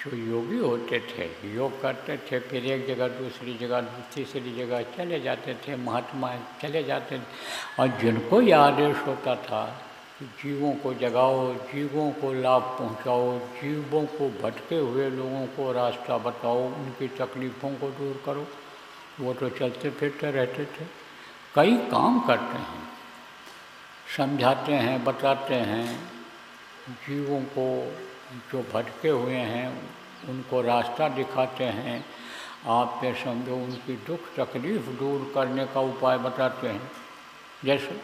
जो योगी होते थे, योग करते थे, फिर एक जगह दूसरी जगह तीसरी जगह चले जाते थे, महात्मा चले जाते थे, और जिनको ये आदेश होता था कि जीवों को जगाओ, जीवों को लाभ पहुंचाओ, जीवों को भटके हुए लोगों को रास्ता बताओ, उनकी तकलीफ़ों को दूर करो, वो तो चलते फिरते रहते थे। कई काम करते हैं, समझाते हैं, बताते हैं, जीवों को जो भटके हुए हैं उनको रास्ता दिखाते हैं। आप ये समझो उनकी दुख तकलीफ़ दूर करने का उपाय बताते हैं। जैसे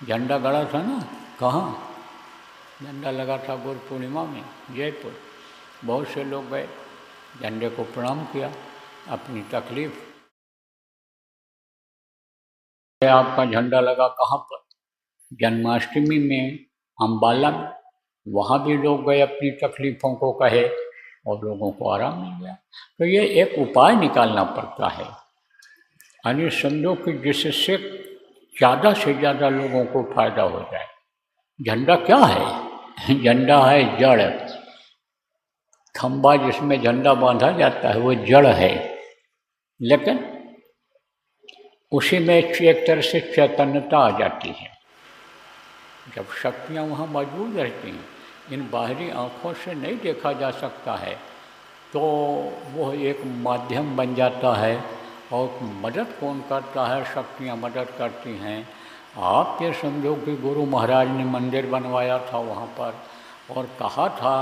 झंडा गड़ा था ना, कहाँ झंडा लगा था गुरु पूर्णिमा में जयपुर, बहुत से लोग गए, झंडे को प्रणाम किया, अपनी तकलीफ़। आपका झंडा लगा कहाँ पर? जन्माष्टमी में अम्बाला में, वहाँ भी लोग गए, अपनी तकलीफ़ों को कहे और लोगों को आराम मिल गया। तो ये एक उपाय निकालना पड़ता है, यानी समझो कि जिससे ज़्यादा से ज़्यादा लोगों को फायदा हो जाए। झंडा क्या है? झंडा है जड़, खंबा जिसमें झंडा बांधा जाता है वो जड़ है, लेकिन उसी में एक तरह से चैतन्यता आ जाती है। जब शक्तियाँ वहाँ मौजूद रहती हैं, इन बाहरी आँखों से नहीं देखा जा सकता है, तो वो एक माध्यम बन जाता है और मदद कौन करता है? शक्तियाँ मदद करती हैं। आप ये समझो कि गुरु महाराज ने मंदिर बनवाया था वहाँ पर और कहा था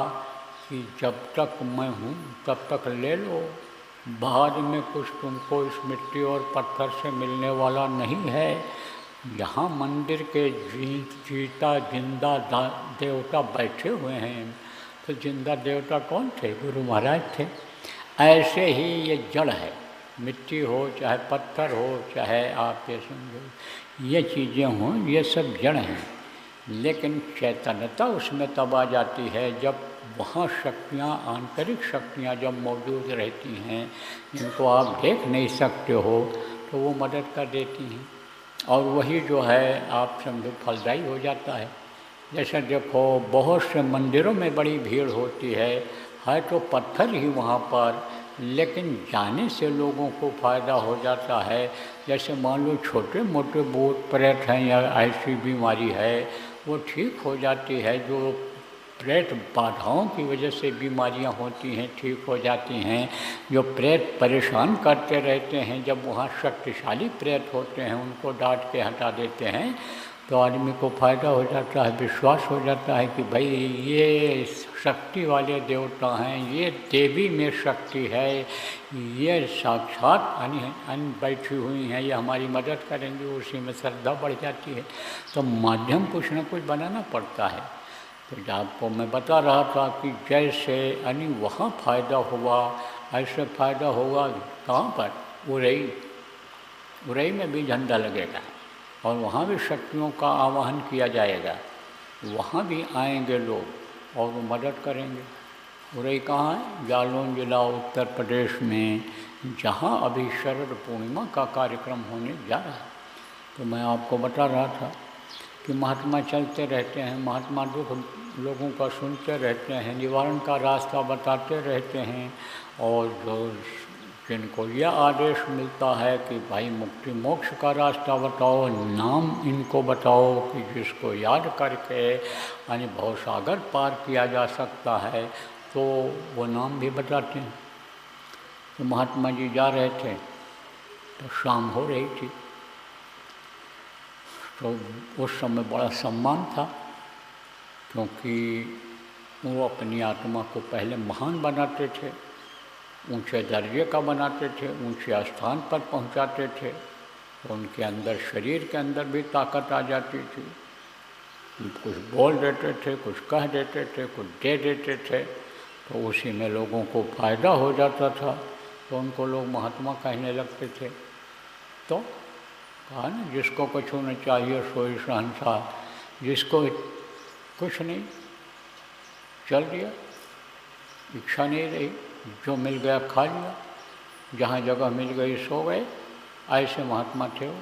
कि जब तक मैं हूँ तब तक ले लो, बाद में कुछ तुमको इस मिट्टी और पत्थर से मिलने वाला नहीं है। यहाँ मंदिर के जीता जिंदा देवता बैठे हुए हैं, तो जिंदा देवता कौन थे? गुरु महाराज थे। ऐसे ही ये जड़ है, मिट्टी हो चाहे पत्थर हो, चाहे आप ये समझो ये चीज़ें हों, ये सब जड़ हैं, लेकिन चैतन्यता उसमें तब आ जाती है जब वहाँ शक्तियाँ, आंतरिक शक्तियाँ जब मौजूद रहती हैं, जिनको आप देख नहीं सकते हो, तो वो मदद कर देती हैं और वही जो है आप समझो फलदायी हो जाता है। जैसे देखो बहुत से मंदिरों में बड़ी भीड़ होती है तो पत्थर ही वहाँ पर, लेकिन जाने से लोगों को फ़ायदा हो जाता है। जैसे मान लो छोटे मोटे भूत प्रेत हैं या ऐसी बीमारी है, वो ठीक हो जाती है। जो प्रेत बाधाओं की वजह से बीमारियां होती हैं ठीक हो जाती हैं। जो प्रेत परेशान करते रहते हैं, जब वहाँ शक्तिशाली प्रेत होते हैं उनको डांट के हटा देते हैं तो आदमी को फ़ायदा हो जाता है, विश्वास हो जाता है कि भाई ये शक्ति वाले देवता हैं, ये देवी में शक्ति है, ये साक्षात अन बैठी हुई हैं, ये हमारी मदद करेंगी। उसी में श्रद्धा बढ़ जाती है। तो माध्यम कुछ न कुछ बनाना पड़ता है। तो आपको मैं बता रहा था कि जैसे यानी वहाँ फ़ायदा हुआ, ऐसे फ़ायदा होगा कहाँ पर? उरई में भी झंडा लगेगा और वहाँ भी शक्तियों का आवाहन किया जाएगा, वहाँ भी आएंगे लोग और वो मदद करेंगे। उरई कहाँ है? जालौन जिला उत्तर प्रदेश में, जहाँ अभी शरद पूर्णिमा का कार्यक्रम होने जा रहा है। तो मैं आपको बता रहा था कि महात्मा चलते रहते हैं, महात्मा दुख लोगों का सुनते रहते हैं, निवारण का रास्ता बताते रहते हैं, और जो जिनको यह आदेश मिलता है कि भाई मुक्ति मोक्ष का रास्ता बताओ, नाम इनको बताओ कि जिसको याद करके यानी भवसागर पार किया जा सकता है, तो वो नाम भी बताते हैं। तो महात्मा जी जा रहे थे तो शाम हो रही थी, तो उस समय बड़ा सम्मान था, क्योंकि वो अपनी आत्मा को पहले महान बनाते थे, ऊंचे दर्जे का बनाते थे, ऊंचे स्थान पर पहुंचाते थे। तो उनके अंदर, शरीर के अंदर भी ताकत आ जाती थी। कुछ बोल देते थे, कुछ कह देते थे, कुछ दे देते थे, तो उसी में लोगों को फ़ायदा हो जाता था। तो उनको लोग महात्मा कहने लगते थे। तो कहा ना, जिसको कुछ होना चाहिए सोई शहंशाह, जिसको कुछ नहीं, चल दिया, इच्छा नहीं रही, जो मिल गया खा लिया, जहाँ जगह मिल गई सो गए। ऐसे महात्मा थे वो।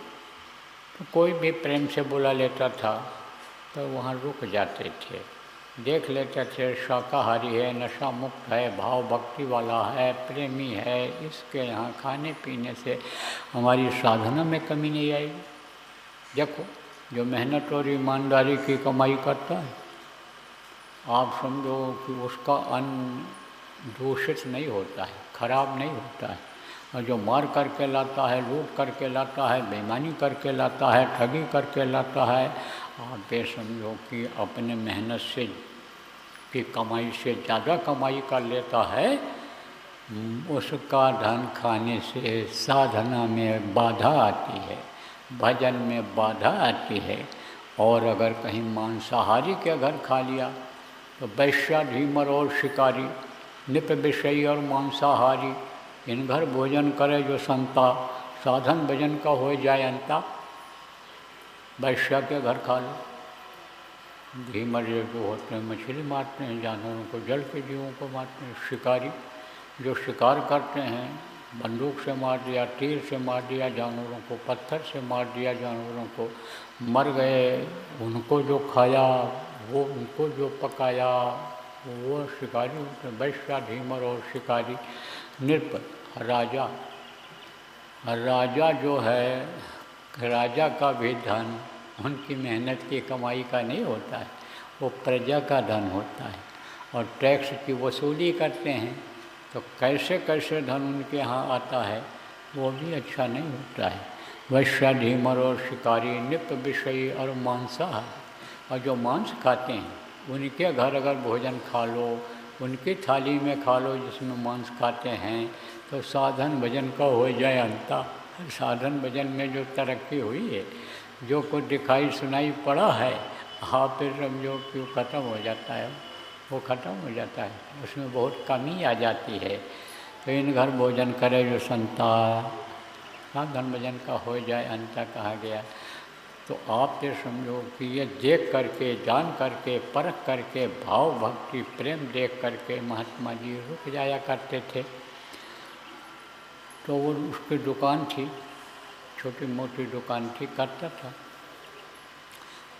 तो कोई भी प्रेम से बुला लेता था तो वहाँ रुक जाते थे, देख लेते थे शाकाहारी है, नशा मुक्त है, भाव भक्ति वाला है, प्रेमी है, इसके यहाँ खाने पीने से हमारी साधना में कमी नहीं आएगी। देखो जो मेहनत और ईमानदारी की कमाई करता है, आप समझो कि उसका अन्न दूषित नहीं होता है, खराब नहीं होता है। और जो मार करके लाता है, लूट करके लाता है, बेईमानी करके लाता है, ठगी करके लाता है, आप ये समझो कि अपने मेहनत से की कमाई से ज़्यादा कमाई कर लेता है, उसका धन खाने से साधना में बाधा आती है, भजन में बाधा आती है। और अगर कहीं मांसाहारी के घर खा लिया तो वैश्या, ढीमर और शिकारी, निप विषयी और मांसाहारी, इन घर भोजन करे जो संता, साधन भजन का हो जाए अंता। वैश्या के घर खा लो, ढीमर जो होते हैं मछली मारते हैं, जानवरों को, जल के जीवों को मारते हैं। शिकारी जो शिकार करते हैं, बंदूक से मार दिया, तीर से मार दिया जानवरों को, पत्थर से मार दिया जानवरों को, मर गए, उनको जो खाया, वो उनको जो पकाया, वो शिकारी होते हैं। वैश्या, ढीमर और शिकारी। नृप राजा, राजा जो है, राजा का भी धन उनकी मेहनत की कमाई का नहीं होता है, वो प्रजा का धन होता है। और टैक्स की वसूली करते हैं तो कैसे कैसे धन उनके यहाँ आता है, वो भी अच्छा नहीं होता है। वैश्या, ढीमर और शिकारी, निप विषयी और मांसाहारी। और जो मांस खाते हैं उनके घर अगर भोजन खा लो, उनकी थाली में खा लो जिसमें मांस खाते हैं, तो साधन भजन का हो जाए अंता। साधन भजन में जो तरक्की हुई है, जो कुछ दिखाई सुनाई पड़ा है, आप फिर समझो कि वो ख़त्म हो जाता है, वो ख़त्म हो जाता है, उसमें बहुत कमी आ जाती है। तो इन घर भोजन करे जो संता, साधन भजन का हो जाए अंता कहा गया। तो आप ये समझो कि ये देख करके, जान करके, परख करके, भाव भक्ति प्रेम देख करके महात्मा जी रुक जाया करते थे। तो वो उसकी दुकान थी, छोटी मोटी दुकान थी, करता था,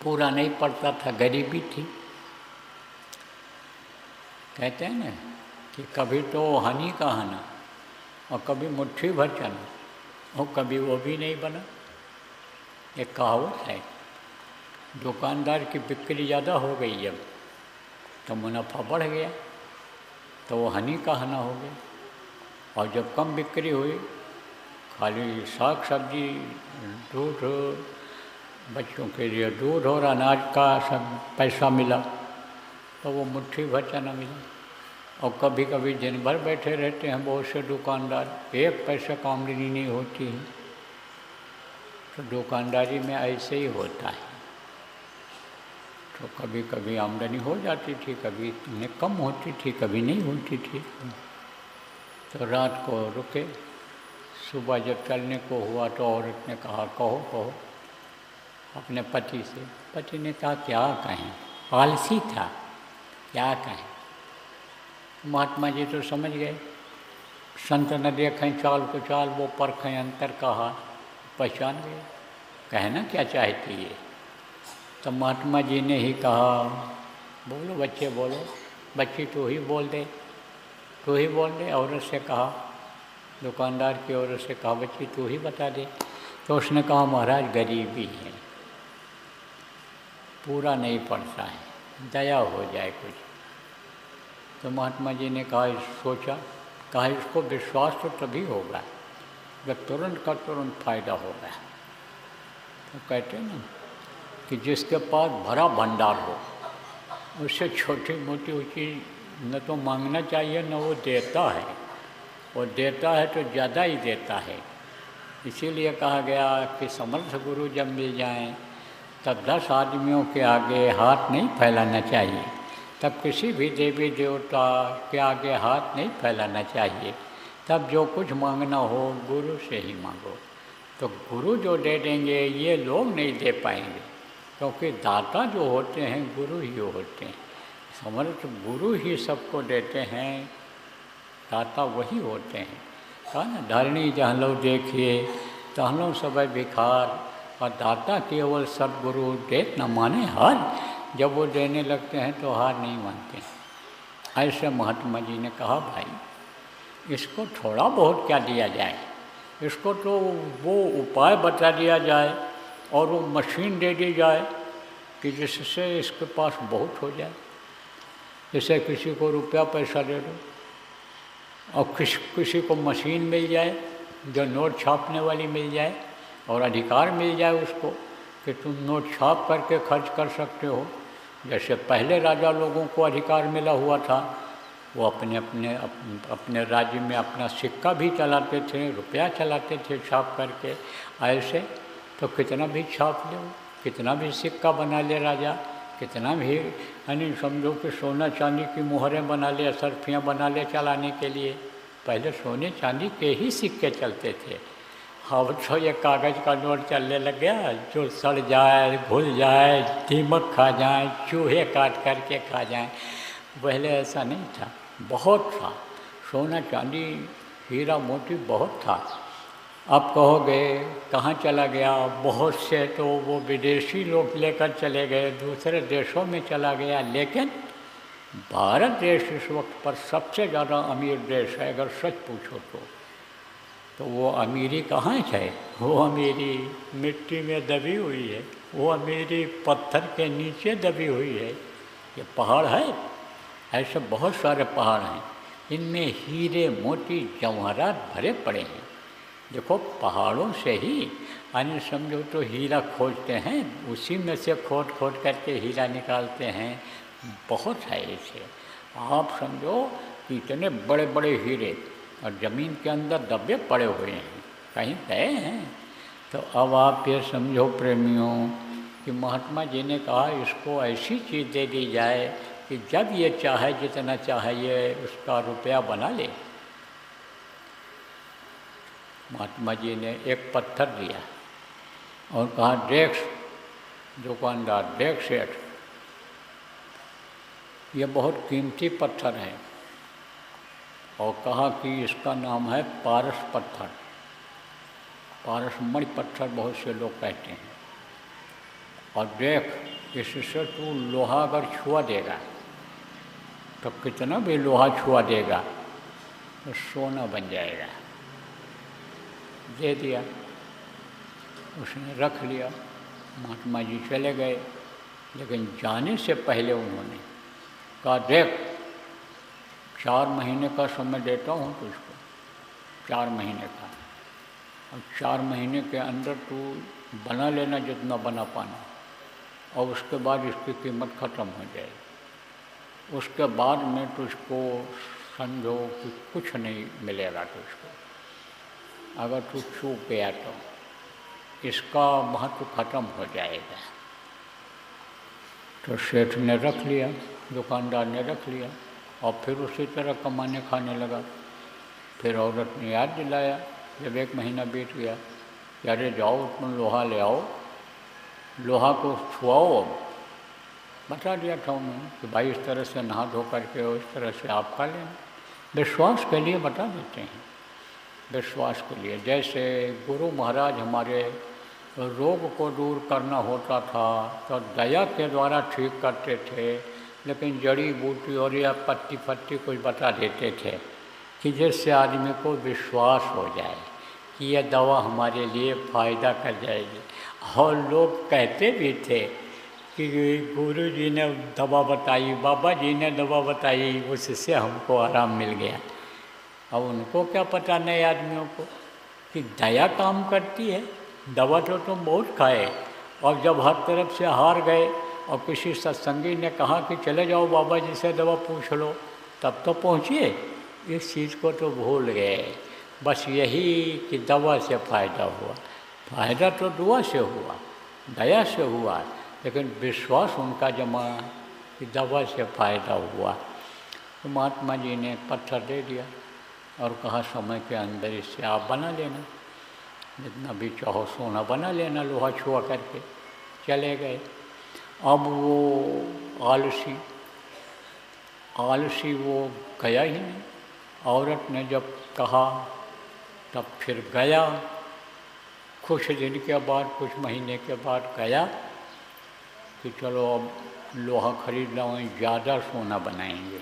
पूरा नहीं पड़ता था, गरीबी थी। कहते हैं ना कि कभी तो हनी का हना और कभी मुट्ठी भर चना, और कभी वो भी नहीं बना। एक कहावत है। दुकानदार की बिक्री ज़्यादा हो गई जब, तो मुनाफा बढ़ गया, तो वो हनी का हना हो गया। और जब कम बिक्री हुई, खाली साग सब्जी, दूध, बच्चों के लिए दूध और अनाज का सब पैसा मिला, तो वो मुट्ठी भर चना मिला। और कभी कभी दिन भर बैठे रहते हैं बहुत से दुकानदार, एक पैसे का आमदनी नहीं होती है। तो दुकानदारी में ऐसे ही होता है। तो कभी कभी आमदनी हो जाती थी, कभी इतने कम होती थी, कभी नहीं होती थी। तो रात को रुके, सुबह जब चलने को हुआ तो औरत ने कहा कहो कहो अपने पति से। पति ने कहा क्या कहें, आलसी था, क्या कहें। महात्मा जी तो समझ गए, संत न देखें चाल को चाल, वो परखें अंतर का हाल, पहचान गए कहना क्या चाहती है। तो महात्मा जी ने ही कहा बोलो बच्चे बोलो, बच्ची तू ही बोल दे, तू ही बोल दे। औरत से कहा, दुकानदार की औरत से कहा बच्ची तू ही बता दे। तो उसने कहा महाराज गरीबी है, पूरा नहीं पड़ता है, दया हो जाए कुछ। तो महात्मा जी ने कहा, सोचा, कहा इसको विश्वास तो तभी होगा जब तुरंत का तुरंत फायदा होगा। तो कहते हैं ना कि जिसके पास भरा भंडार हो, उससे छोटी मोटी चीज़ न तो मांगना चाहिए न वो देता है, और देता है तो ज़्यादा ही देता है। इसीलिए कहा गया कि समर्थ गुरु जब मिल जाएं तब 10 आदमियों के आगे हाथ नहीं फैलाना चाहिए, तब किसी भी देवी देवता के आगे हाथ नहीं फैलाना चाहिए। तब जो कुछ मांगना हो गुरु से ही मांगो, तो गुरु जो दे देंगे ये लोग नहीं दे पाएंगे, क्योंकि दाता जो होते हैं गुरु ही होते हैं। समर्थ गुरु ही सबको देते हैं, दाता वही होते हैं। कहा ना धरणी जहलो देखिए तहलो सब भिखार, और दाता केवल सदगुरु देत न माने हाल। जब वो देने लगते हैं तो हार नहीं मानते। ऐसे महात्मा जी ने कहा भाई इसको थोड़ा बहुत क्या दिया जाए, इसको तो वो उपाय बता दिया जाए और वो मशीन दे दी जाए कि जिससे इसके पास बहुत हो जाए। जैसे किसी को रुपया पैसा दे दो और किसी को मशीन मिल जाए जो नोट छापने वाली मिल जाए और अधिकार मिल जाए उसको कि तुम नोट छाप करके खर्च कर सकते हो। जैसे पहले राजा लोगों को अधिकार मिला हुआ था, वो अपने राज्य में अपना सिक्का भी चलाते थे, रुपया चलाते थे छाप करके। ऐसे तो कितना भी छाप लो, कितना भी सिक्का बना ले राजा, कितना भी यानी समझो कि सोना चांदी की मुहरें बना ले, असरफियाँ बना ले चलाने के लिए। पहले सोने चांदी के ही सिक्के चलते थे। अब तो ये कागज़ का नोट चलने लग गया, जो सड़ जाए, घुल जाए, दीमक खा जाए, चूहे काट करके खा जाए। पहले ऐसा नहीं था, बहुत था सोना चांदी हीरा मोती बहुत था। अब कहोगे कहाँ चला गया, बहुत से तो वो विदेशी लोग लेकर चले गए, दूसरे देशों में चला गया। लेकिन भारत देश इस वक्त पर सबसे ज़्यादा अमीर देश है अगर सच पूछो तो वो अमीरी कहाँ है? वो अमीरी मिट्टी में दबी हुई है, वो अमीरी पत्थर के नीचे दबी हुई है। ये पहाड़ है, ऐसे बहुत सारे पहाड़ हैं, इनमें हीरे मोती जवाहरात भरे पड़े हैं। देखो पहाड़ों से ही यानी समझो तो हीरा खोजते हैं, उसी में से खोद खोद करके हीरा निकालते हैं। बहुत है ऐसे, आप समझो कि इतने बड़े बड़े हीरे और ज़मीन के अंदर दबे पड़े हुए हैं, कहीं गए हैं। तो अब आप ये समझो प्रेमियों कि महात्मा जी ने कहा इसको ऐसी चीज़ दे दी जाए कि जब ये चाहे जितना चाहे ये उसका रुपया बना ले। महात्मा जी ने एक पत्थर दिया और कहा देख दुकानदार, देख सेठ, ये बहुत कीमती पत्थर है। और कहा कि इसका नाम है पारस पत्थर, पारसमणि पत्थर बहुत से लोग कहते हैं। और देख इससे तू लोहा अगर छुआ देगा तो कितना भी लोहा छुआ देगा तो सोना बन जाएगा। दे दिया, उसने रख लिया। महात्मा जी चले गए, लेकिन जाने से पहले उन्होंने कहा देख 4 महीने का समय देता हूँ तुझको, 4 महीने का, और 4 महीने के अंदर तू बना लेना जितना बना पाना, और उसके बाद इसकी कीमत ख़त्म हो जाएगी। उसके बाद में तुझको समझो कि कुछ नहीं मिलेगा तुझको, अगर तू चूक गया तो इसका महत्व खत्म हो जाएगा। तो सेठ ने रख लिया, दुकानदार ने रख लिया और फिर उसी तरह कमाने खाने लगा। फिर औरत ने याद दिलाया जब 1 महीना बीत गया कि अरे जाओ तुम लोहा ले आओ, लोहा को छुआओ। बता दिया था उन्होंने कि भाई इस तरह से नहा धो करके और इस तरह से आप खा लेना। विश्वास के लिए बता देते हैं, विश्वास के लिए। जैसे गुरु महाराज हमारे रोग को दूर करना होता था तो दया के द्वारा ठीक करते थे, लेकिन जड़ी बूटी और या पत्ती फत्ती कुछ बता देते थे कि जिससे आदमी को विश्वास हो जाए कि यह दवा हमारे लिए फ़ायदा कर जाएगी। और लोग कहते भी थे कि गुरु जी ने दवा बताई, बाबा जी ने दवा बताई, उससे हमको आराम मिल गया। अब उनको क्या पता नए आदमियों को कि दया काम करती है। दवा तो तुम बहुत खाए और जब हर तरफ से हार गए और किसी सत्संगी ने कहा कि चले जाओ बाबा जी से दवा पूछ लो, तब तो पहुँचिए, इस चीज़ को तो भूल गए। बस यही कि दवा से फ़ायदा हुआ। फ़ायदा तो दुआ से हुआ, दया से हुआ, लेकिन विश्वास उनका जमा कि दवा से फ़ायदा हुआ। तो महात्मा जी ने पत्थर दे दिया और कहा समय के अंदर इससे आप बना लेना, जितना भी चाहो सोना बना लेना लोहा छुआ करके। चले गए। अब वो आलसी वो गया ही नहीं। औरत ने जब कहा तब फिर गया। कुछ दिन के बाद, कुछ महीने के बाद गया कि चलो अब लोहा खरीद लाएं, ज़्यादा सोना बनाएंगे।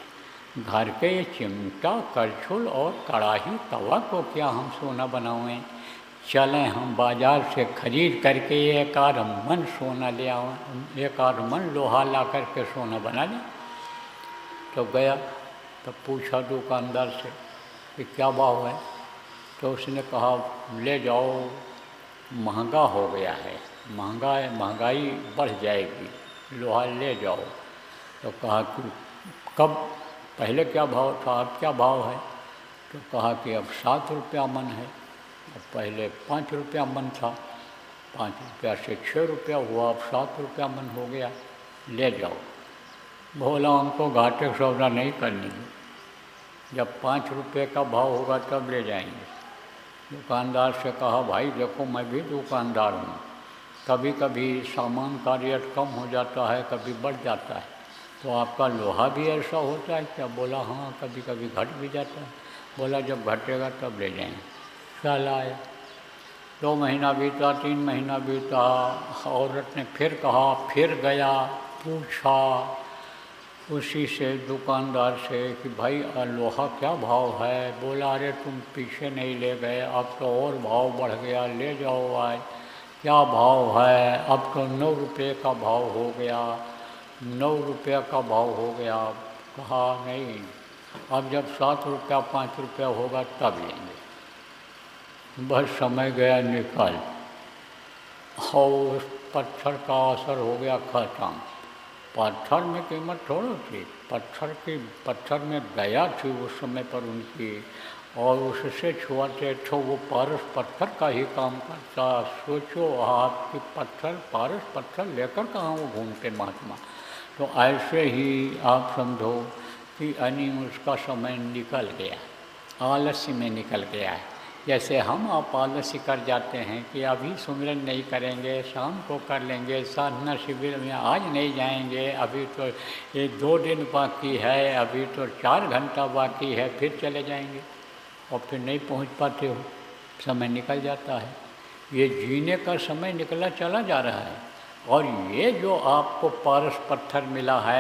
घर के ये चिमटा करछुल और कड़ाही तवा को क्या हम सोना बनाएं? चलें हम बाज़ार से खरीद करके एक आध मन सोना ले आएं, एक आध मन लोहा ला करके सोना बना लें। तो गया तो पूछा दुकानदार से कि क्या भाव है? तो उसने कहा ले जाओ, महंगा हो गया है, महंगाई बढ़ जाएगी, लोहा ले जाओ। तो कहा कि कब पहले क्या भाव था, अब क्या भाव है? तो कहा कि अब 7 रुपया मन है, अब पहले 5 रुपया मन था, 5 रुपया से 6 रुपया हुआ, अब 7 रुपया मन हो गया, ले जाओ। बोला हमको घाटे सौदा नहीं करनी, जब 5 रुपये का भाव होगा तब ले जाएंगे। दुकानदार से कहा भाई देखो मैं भी दुकानदार हूँ, कभी कभी सामान का रेट कम हो जाता है, कभी बढ़ जाता है, तो आपका लोहा भी ऐसा होता है क्या? बोला हाँ कभी कभी घट भी जाता है। बोला जब घटेगा तब ले जाएंगे। चल आया, 2 महीना बीता, 3 महीना बीता, औरत ने फिर कहा, फिर गया, पूछा उसी से दुकानदार से कि भाई लोहा क्या भाव है? बोला अरे तुम पीछे नहीं ले गए, अब तो और भाव बढ़ गया, ले जाओ आज। क्या भाव है? अब तो 9 रुपये का भाव हो गया, 9 रुपये का भाव हो गया। कहा नहीं, अब जब 7 रुपया 5 रुपया होगा तब लेंगे। बस समय गया निकल और उस पत्थर का असर हो गया खत्म। पत्थर में कीमत थोड़ी थी, पत्थर में दया थी उस समय पर उनकी, और उससे छुआते तो वो पारस पत्थर का ही काम करता। सोचो आपकी पारस पत्थर लेकर कहाँ वो घूमते महात्मा। तो ऐसे ही आप समझो कि उसका समय निकल गया, आलस्य में निकल गया है। जैसे हम आप आलस्य कर जाते हैं कि अभी सुमिरन नहीं करेंगे, शाम को कर लेंगे, साधना शिविर में आज नहीं जाएंगे, अभी तो ये 2 दिन बाकी है, अभी तो 4 घंटा बाकी है, फिर चले जाएंगे और फिर नहीं पहुंच पाते हो, समय निकल जाता है। ये जीने का समय निकला चला जा रहा है। और ये जो आपको पारस पत्थर मिला है